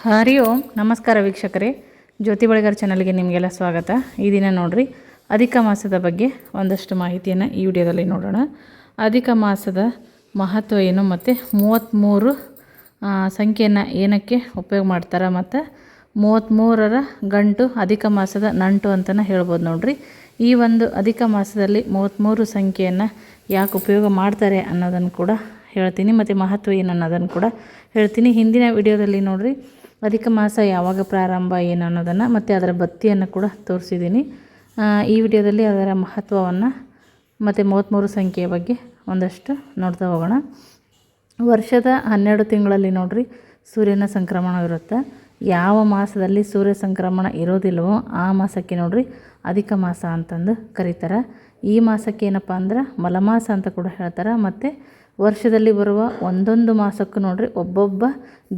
ಹರಿ ಓಂ ನಮಸ್ಕಾರ ವೀಕ್ಷಕರೇ, ಜ್ಯೋತಿ ಬೆಳಗಾರ್ ಚಾನಲ್ಗೆ ನಿಮಗೆಲ್ಲ ಸ್ವಾಗತ. ಈ ದಿನ ನೋಡ್ರಿ ಅಧಿಕ ಮಾಸದ ಬಗ್ಗೆ ಒಂದಷ್ಟು ಮಾಹಿತಿಯನ್ನು ಈ ವಿಡಿಯೋದಲ್ಲಿ ನೋಡೋಣ. ಅಧಿಕ ಮಾಸದ ಮಹತ್ವ ಏನು ಮತ್ತು 33 ಸಂಖ್ಯೆಯನ್ನು ಏನಕ್ಕೆ ಉಪಯೋಗ ಮಾಡ್ತಾರೆ ಮತ್ತು 33ರ ಗಂಟು ಅಧಿಕ ಮಾಸದ ನಂಟು ಅಂತಲೇ ಹೇಳ್ಬೋದು. ನೋಡ್ರಿ ಈ ಒಂದು ಅಧಿಕ ಮಾಸದಲ್ಲಿ 33 ಸಂಖ್ಯೆಯನ್ನು ಯಾಕೆ ಉಪಯೋಗ ಮಾಡ್ತಾರೆ ಅನ್ನೋದನ್ನು ಕೂಡ ಹೇಳ್ತೀನಿ ಮತ್ತು ಮಹತ್ವ ಏನು ಅನ್ನೋದನ್ನು ಕೂಡ ಹೇಳ್ತೀನಿ. ಹಿಂದಿನ ವಿಡಿಯೋದಲ್ಲಿ ನೋಡ್ರಿ ಅಧಿಕ ಮಾಸ ಯಾವಾಗ ಪ್ರಾರಂಭ ಏನು ಅನ್ನೋದನ್ನು ಮತ್ತು ಅದರ ಬತ್ತಿಯನ್ನು ಕೂಡ ತೋರಿಸಿದ್ದೀನಿ. ಈ ವಿಡಿಯೋದಲ್ಲಿ ಅದರ ಮಹತ್ವವನ್ನು ಮತ್ತು 33 ಸಂಖ್ಯೆಯ ಬಗ್ಗೆ ಒಂದಷ್ಟು ನೋಡ್ತಾ ಹೋಗೋಣ. ವರ್ಷದ 12 ತಿಂಗಳಲ್ಲಿ ನೋಡ್ರಿ ಸೂರ್ಯನ ಸಂಕ್ರಮಣವಿರುತ್ತೆ. ಯಾವ ಮಾಸದಲ್ಲಿ ಸೂರ್ಯ ಸಂಕ್ರಮಣ ಇರೋದಿಲ್ವೋ ಆ ಮಾಸಕ್ಕೆ ನೋಡ್ರಿ ಅಧಿಕ ಮಾಸ ಅಂತಂದು ಕರೀತಾರೆ. ಈ ಮಾಸಕ್ಕೆ ಏನಪ್ಪ ಅಂದ್ರೆ ಮಲಮಾಸ ಅಂತ ಕೂಡ ಹೇಳ್ತಾರೆ. ಮತ್ತು ವರ್ಷದಲ್ಲಿ ಬರುವ ಒಂದೊಂದು ಮಾಸಕ್ಕೂ ನೋಡ್ರಿ ಒಬ್ಬೊಬ್ಬ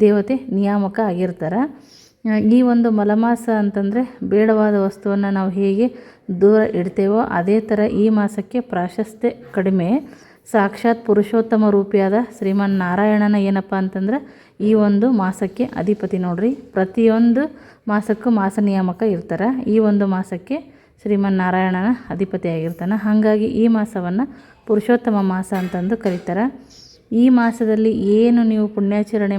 ದೇವತೆ ನಿಯಾಮಕ ಆಗಿರ್ತಾರೆ. ಈ ಒಂದು ಮಲಮಾಸ ಅಂತಂದರೆ ಬೇಡವಾದ ವಸ್ತುವನ್ನು ನಾವು ಹೇಗೆ ದೂರ ಇಡ್ತೇವೋ ಅದೇ ಥರ ಈ ಮಾಸಕ್ಕೆ ಪ್ರಾಶಸ್ತ್ಯ ಕಡಿಮೆ. ಸಾಕ್ಷಾತ್ ಪುರುಷೋತ್ತಮ ರೂಪಿಯಾದ ಶ್ರೀಮನ್ನಾರಾಯಣನ ಏನಪ್ಪ ಅಂತಂದ್ರೆ ಈ ಒಂದು ಮಾಸಕ್ಕೆ ಅಧಿಪತಿ. ನೋಡ್ರಿ ಪ್ರತಿಯೊಂದು ಮಾಸಕ್ಕೂ ಮಾಸ ನಿಯಾಮಕ ಇರ್ತಾರೆ. ಈ ಒಂದು ಮಾಸಕ್ಕೆ ಶ್ರೀಮನ್ನಾರಾಯಣನ ಅಧಿಪತಿ ಆಗಿರ್ತಾನೆ. ಹಾಗಾಗಿ ಈ ಮಾಸವನ್ನು ಪುರುಷೋತ್ತಮ ಮಾಸ ಅಂತಂದು ಕರೀತಾರೆ. ಈ ಮಾಸದಲ್ಲಿ ಏನು ನೀವು ಪುಣ್ಯಾಚರಣೆ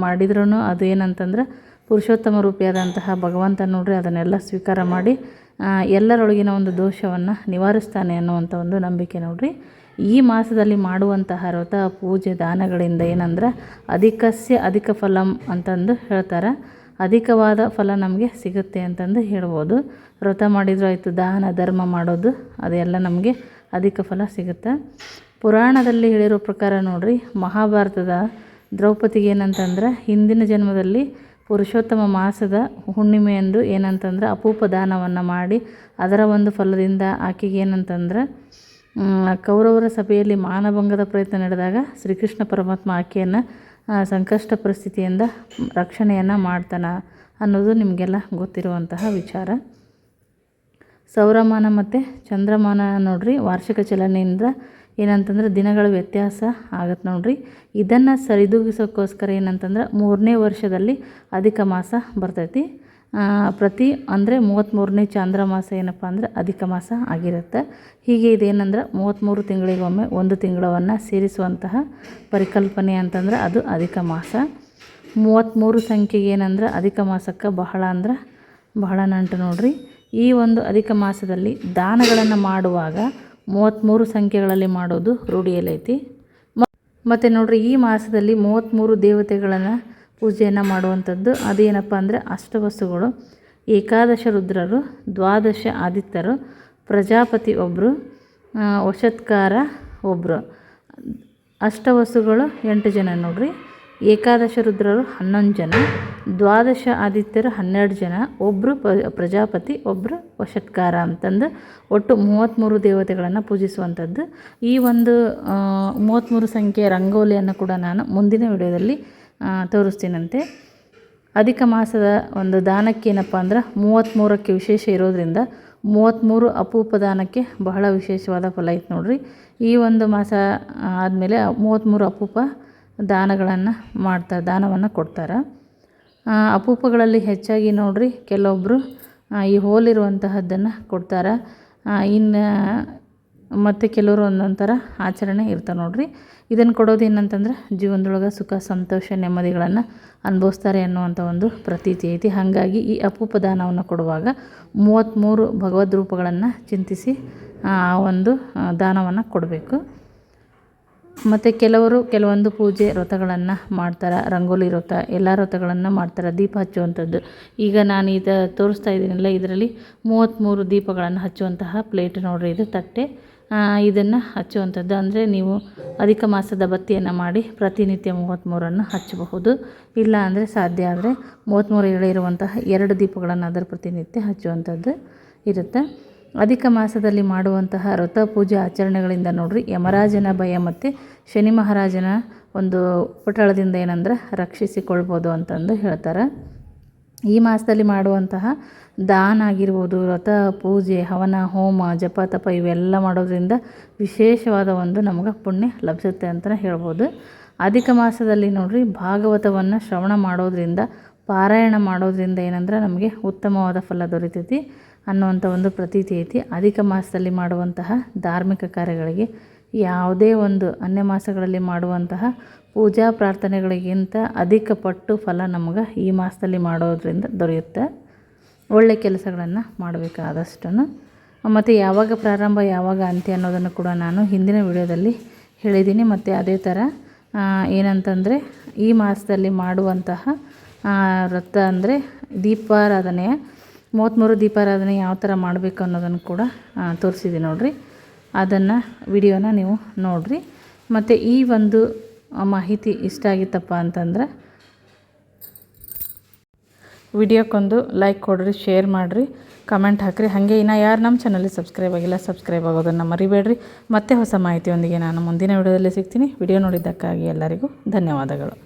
ಮಾಡಿದ್ರೂ ಅದು ಏನಂತಂದ್ರೆ ಪುರುಷೋತ್ತಮ ರೂಪಿಯಾದಂತಹ ಭಗವಂತ ನೋಡ್ರಿ ಅದನ್ನೆಲ್ಲ ಸ್ವೀಕಾರ ಮಾಡಿ ಎಲ್ಲರೊಳಗಿನ ಒಂದು ದೋಷವನ್ನು ನಿವಾರಿಸ್ತಾನೆ ಅನ್ನುವಂಥ ಒಂದು ನಂಬಿಕೆ. ನೋಡ್ರಿ ಈ ಮಾಸದಲ್ಲಿ ಮಾಡುವಂತಹ ವ್ರತ ಪೂಜೆ ದಾನಗಳಿಂದ ಏನಂದ್ರೆ ಅಧಿಕಸ್ಯ ಅಧಿಕ ಫಲಂ ಅಂತಂದು ಹೇಳ್ತಾರೆ. ಅಧಿಕವಾದ ಫಲ ನಮಗೆ ಸಿಗುತ್ತೆ ಅಂತಂದು ಹೇಳ್ಬೋದು. ವ್ರತ ಮಾಡಿದ್ರು ಆಯಿತು, ದಾನ ಧರ್ಮ ಮಾಡೋದು ಅದೆಲ್ಲ ನಮಗೆ ಅಧಿಕ ಫಲ ಸಿಗುತ್ತೆ. ಪುರಾಣದಲ್ಲಿ ಹೇಳಿರೋ ಪ್ರಕಾರ ನೋಡ್ರಿ ಮಹಾಭಾರತದ ದ್ರೌಪದಿಗೆ ಏನಂತಂದ್ರೆ ಹಿಂದಿನ ಜನ್ಮದಲ್ಲಿ ಪುರುಷೋತ್ತಮ ಮಾಸದ ಹುಣ್ಣಿಮೆಯಂದು ಏನಂತಂದ್ರೆ ಅಪೂಪ ದಾನವನ್ನು ಮಾಡಿ ಅದರ ಒಂದು ಫಲದಿಂದ ಆಕೆಗೆ ಏನಂತಂದ್ರೆ ಕೌರವರ ಸಭೆಯಲ್ಲಿ ಮಾನಭಂಗದ ಪ್ರಯತ್ನ ನಡೆದಾಗ ಶ್ರೀಕೃಷ್ಣ ಪರಮಾತ್ಮ ಆಕೆಯನ್ನು ಸಂಕಷ್ಟ ಪರಿಸ್ಥಿತಿಯಿಂದ ರಕ್ಷಣೆಯನ್ನು ಮಾಡ್ತಾನೆ ಅನ್ನೋದು ನಿಮಗೆಲ್ಲ ಗೊತ್ತಿರುವಂತಹ ವಿಚಾರ. ಸೌರಮಾನ ಮತ್ತು ಚಂದ್ರಮಾನ ನೋಡ್ರಿ ವಾರ್ಷಿಕ ಚಲನೆಯಿಂದ ಏನಂತಂದ್ರೆ ದಿನಗಳ ವ್ಯತ್ಯಾಸ ಆಗತ್ತೆ. ನೋಡ್ರಿ ಇದನ್ನು ಸರಿದೂಗಿಸೋಕ್ಕೋಸ್ಕರ ಏನಂತಂದ್ರೆ 3ನೇ ವರ್ಷದಲ್ಲಿ ಅಧಿಕ ಮಾಸ ಬರ್ತೈತಿ. ಪ್ರತಿ ಅಂದರೆ 33ನೇ ಚಾಂದ್ರಮಾಸ ಏನಪ್ಪ ಅಂದ್ರೆ ಅಧಿಕ ಮಾಸ ಆಗಿರುತ್ತೆ. ಹೀಗೆ ಇದೇನಂದ್ರೆ 33 ತಿಂಗಳಿಗೊಮ್ಮೆ ಒಂದು ತಿಂಗಳವನ್ನು ಸೇರಿಸುವಂತಹ ಪರಿಕಲ್ಪನೆ ಅಂತಂದ್ರೆ ಅದು ಅಧಿಕ ಮಾಸ. 33 ಸಂಖ್ಯೆಗೆ ಏನಂದ್ರೆ ಅಧಿಕ ಮಾಸಕ್ಕೆ ಬಹಳ ನಂಟು. ನೋಡ್ರಿ ಈ ಒಂದು ಅಧಿಕ ಮಾಸದಲ್ಲಿ ದಾನಗಳನ್ನು ಮಾಡುವಾಗ 33 ಸಂಖ್ಯೆಗಳಲ್ಲಿ ಮಾಡೋದು ರೂಢಿಯಲ್ಲೈತಿ. ಮತ್ತು ನೋಡ್ರಿ ಈ ಮಾಸದಲ್ಲಿ 33 ದೇವತೆಗಳನ್ನು ಪೂಜೆಯನ್ನು ಮಾಡುವಂಥದ್ದು ಅದೇನಪ್ಪ ಅಂದರೆ ಅಷ್ಟವಸುಗಳು, ಏಕಾದಶ ರುದ್ರರು, 12 ಆದಿತ್ಯರು, ಪ್ರಜಾಪತಿ ಒಬ್ಬರು, ವಶತ್ಕಾರ ಒಬ್ಬರು. ಅಷ್ಟವಸುಗಳು 8 ಜನ ನೋಡ್ರಿ, ಏಕಾದಶ ರುದ್ರರು 11 ಜನ, 12 ಆದಿತ್ಯರು 12 ಜನ, ಒಬ್ಬರು ಪ್ರಜಾಪತಿ, ಒಬ್ಬರು ವಶತ್ಕಾರ ಅಂತಂದು ಒಟ್ಟು 33 ದೇವತೆಗಳನ್ನು ಪೂಜಿಸುವಂಥದ್ದು. ಈ ಒಂದು 33 ಸಂಖ್ಯೆಯ ರಂಗೋಲಿಯನ್ನು ಕೂಡ ನಾನು ಮುಂದಿನ ವಿಡಿಯೋದಲ್ಲಿ ತೋರಿಸ್ತೀನಂತೆ. ಅಧಿಕ ಮಾಸದ ಒಂದು ದಾನಕ್ಕೇನಪ್ಪ ಅಂದ್ರೆ 33ಕ್ಕೆ ವಿಶೇಷ ಇರೋದ್ರಿಂದ 33 ಅಪೂಪ ದಾನಕ್ಕೆ ಬಹಳ ವಿಶೇಷವಾದ ಫಲ ಐತೆ. ನೋಡ್ರಿ ಈ ಒಂದು ಮಾಸ ಆದಮೇಲೆ 33 ಅಪೂಪ ದಾನವನ್ನು ಕೊಡ್ತಾರೆ. ಅಪೂಪಗಳಲ್ಲಿ ಹೆಚ್ಚಾಗಿ ನೋಡ್ರಿ ಕೆಲವೊಬ್ಬರು ಈ ಹೋಲಿರುವಂತಹದ್ದನ್ನು ಕೊಡ್ತಾರೆ. ಇನ್ನು ಮತ್ತು ಕೆಲವರು ಒಂದೊಂಥರ ಆಚರಣೆ ಇರ್ತಾರೆ. ನೋಡ್ರಿ ಇದನ್ನು ಕೊಡೋದು ಏನಂತಂದ್ರೆ ಜೀವನದೊಳಗೆ ಸುಖ ಸಂತೋಷ ನೆಮ್ಮದಿಗಳನ್ನು ಅನುಭವಿಸ್ತಾರೆ ಅನ್ನುವಂಥ ಒಂದು ಪ್ರತೀತಿ ಐತಿ. ಹಾಗಾಗಿ ಈ ಅಪೂಪ ದಾನವನ್ನು ಕೊಡುವಾಗ 33 ಭಗವದ್ ರೂಪಗಳನ್ನು ಚಿಂತಿಸಿ ಆ ಒಂದು ದಾನವನ್ನು ಕೊಡಬೇಕು. ಮತ್ತು ಕೆಲವೊಂದು ಪೂಜೆ ವ್ರತಗಳನ್ನು ಮಾಡ್ತಾರೆ. ರಂಗೋಲಿ ವ್ರತ ಎಲ್ಲ ವ್ರತಗಳನ್ನು ಮಾಡ್ತಾರೆ. ದೀಪ ಹಚ್ಚುವಂಥದ್ದು ಈಗ ನಾನು ತೋರಿಸ್ತಾ ಇದ್ದೀನಲ್ಲ ಇದರಲ್ಲಿ 33 ದೀಪಗಳನ್ನು ಹಚ್ಚುವಂತಹ ಪ್ಲೇಟ್ ನೋಡ್ರಿ, ಇದು ತಟ್ಟೆ. ಇದನ್ನು ಹಚ್ಚುವಂಥದ್ದು ಅಂದರೆ ನೀವು ಅಧಿಕ ಮಾಸದ ಬತ್ತಿಯನ್ನು ಮಾಡಿ ಪ್ರತಿನಿತ್ಯ 33 ಹಚ್ಚಬಹುದು. ಇಲ್ಲ ಅಂದರೆ ಸಾಧ್ಯ ಆದರೆ 33 ಎಳೆ ಇರುವಂತಹ 2 ದೀಪಗಳನ್ನು ಅದರ ಪ್ರತಿನಿತ್ಯ ಹಚ್ಚುವಂಥದ್ದು ಇರುತ್ತೆ. ಅಧಿಕ ಮಾಸದಲ್ಲಿ ಮಾಡುವಂತಹ ವ್ರತ ಪೂಜೆ ಆಚರಣೆಗಳಿಂದ ನೋಡ್ರಿ ಯಮರಾಜನ ಭಯ ಮತ್ತು ಶನಿ ಮಹಾರಾಜನ ಒಂದು ಉಪಟಳದಿಂದ ಏನಂದ್ರೆ ರಕ್ಷಿಸಿಕೊಳ್ಬೋದು ಅಂತಂದು ಹೇಳ್ತಾರೆ. ಈ ಮಾಸದಲ್ಲಿ ಮಾಡುವಂತಹ ದಾನ ಆಗಿರ್ಬೋದು, ವ್ರತ ಪೂಜೆ ಹವನ ಹೋಮ ಜಪ ತಪ ಇವೆಲ್ಲ ಮಾಡೋದ್ರಿಂದ ವಿಶೇಷವಾದ ಒಂದು ನಮಗೆ ಪುಣ್ಯ ಲಭಿಸುತ್ತೆ ಅಂತಲೇ ಹೇಳ್ಬೋದು. ಅಧಿಕ ಮಾಸದಲ್ಲಿ ನೋಡ್ರಿ ಭಾಗವತವನ್ನು ಶ್ರವಣ ಮಾಡೋದ್ರಿಂದ ಪಾರಾಯಣ ಮಾಡೋದ್ರಿಂದ ಏನಂದ್ರೆ ನಮಗೆ ಉತ್ತಮವಾದ ಫಲ ದೊರೀತೈತಿ ಅನ್ನುವಂಥ ಒಂದು ಪ್ರತೀತಿ ಐತಿ. ಅಧಿಕ ಮಾಸದಲ್ಲಿ ಮಾಡುವಂತಹ ಧಾರ್ಮಿಕ ಕಾರ್ಯಗಳಿಗೆ ಯಾವುದೇ ಒಂದು ಅನ್ಯ ಮಾಸಗಳಲ್ಲಿ ಮಾಡುವಂತಹ ಪೂಜಾ ಪ್ರಾರ್ಥನೆಗಳಿಗಿಂತ ಅಧಿಕ ಪಟ್ಟು ಫಲ ನಮಗೆ ಈ ಮಾಸದಲ್ಲಿ ಮಾಡೋದ್ರಿಂದ ದೊರೆಯುತ್ತೆ. ಒಳ್ಳೆಯ ಕೆಲಸಗಳನ್ನು ಮಾಡಬೇಕಾದಷ್ಟನ್ನು. ಮತ್ತು ಯಾವಾಗ ಪ್ರಾರಂಭ ಯಾವಾಗ ಅಂತ್ಯ ಅನ್ನೋದನ್ನು ಕೂಡ ನಾನು ಹಿಂದಿನ ವಿಡಿಯೋದಲ್ಲಿ ಹೇಳಿದ್ದೀನಿ. ಮತ್ತು ಅದೇ ಥರ ಏನಂತಂದರೆ ಈ ಮಾಸದಲ್ಲಿ ಮಾಡುವಂತಹ ವ್ರತ ಅಂದರೆ ದೀಪಾರಾಧನೆಯ 33 ದೀಪಾರಾಧನೆ ಯಾವ ಥರ ಮಾಡಬೇಕು ಅನ್ನೋದನ್ನು ಕೂಡ ತೋರಿಸಿದ್ದೀನಿ ನೋಡಿರಿ. ಅದನ್ನು ವಿಡಿಯೋನ ನೀವು ನೋಡಿರಿ. ಮತ್ತು ಈ ಒಂದು ಮಾಹಿತಿ ಇಷ್ಟ ಆಗಿತ್ತಪ್ಪ ಅಂತಂದ್ರೆ ವಿಡಿಯೋಕ್ಕೊಂದು ಲೈಕ್ ಕೊಡಿರಿ, ಶೇರ್ ಮಾಡಿರಿ, ಕಮೆಂಟ್ ಹಾಕಿರಿ. ಹಾಗೆ ಇನ್ನು ಯಾರು ನಮ್ಮ ಚಾನಲ್ಗೆ ಸಬ್ಸ್ಕ್ರೈಬ್ ಆಗಿಲ್ಲ ಸಬ್ಸ್ಕ್ರೈಬ್ ಆಗೋದನ್ನು ಮರಿಬೇಡ್ರಿ. ಮತ್ತೆ ಹೊಸ ಮಾಹಿತಿಯೊಂದಿಗೆ ನಾನು ಮುಂದಿನ ವಿಡಿಯೋದಲ್ಲಿ ಸಿಗ್ತೀನಿ. ವಿಡಿಯೋ ನೋಡಿದ್ದಕ್ಕಾಗಿ ಎಲ್ಲರಿಗೂ ಧನ್ಯವಾದಗಳು.